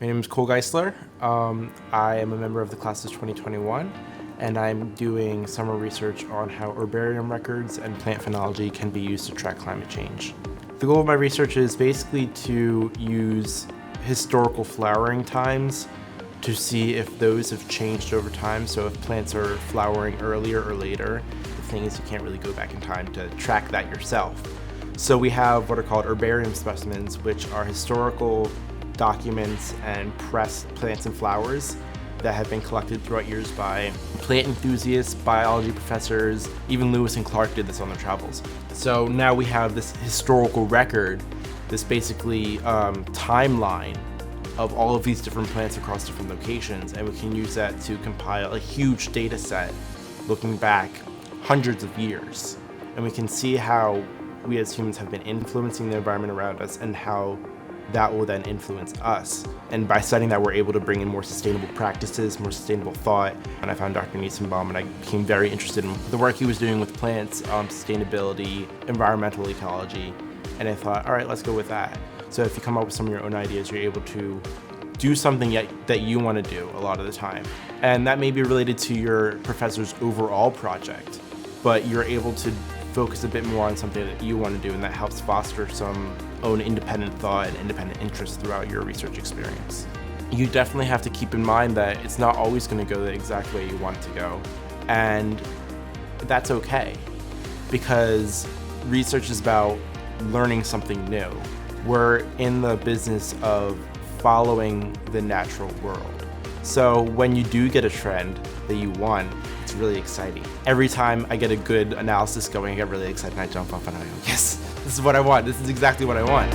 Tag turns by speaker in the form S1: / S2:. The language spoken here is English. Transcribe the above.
S1: My name is Cole Geisler. I am a member of the class of 2021, and I'm doing summer research on how herbarium records and plant phenology can be used to track climate change. The goal of my research is basically to use historical flowering times to see if those have changed over time. So if plants are flowering earlier or later, the thing is you can't really go back in time to track that yourself. So we have what are called herbarium specimens, which are historical documents and pressed plants and flowers that have been collected throughout years by plant enthusiasts, biology professors. Even Lewis and Clark did this on their travels. So now we have this historical record, this basically timeline of all of these different plants across different locations, and we can use that to compile a huge data set looking back hundreds of years. And we can see how we as humans have been influencing the environment around us and how that will then influence us. And by studying that, we're able to bring in more sustainable practices, more sustainable thought. And I found Dr. Nissenbaum, and I became very interested in the work he was doing with plants, sustainability, environmental ecology. And I thought, all right, let's go with that. So if you come up with some of your own ideas, you're able to do something that you want to do a lot of the time. And that may be related to your professor's overall project, but you're able to focus a bit more on something that you want to do, and that helps foster some own independent thought and independent interest throughout your research experience. You definitely have to keep in mind that it's not always going to go the exact way you want it to go, and that's okay, because research is about learning something new. We're in the business of following the natural world. So when you do get a trend that you want, it's really exciting. Every time I get a good analysis going, I get really excited and I jump up and I go, yes, this is what I want. This is exactly what I want.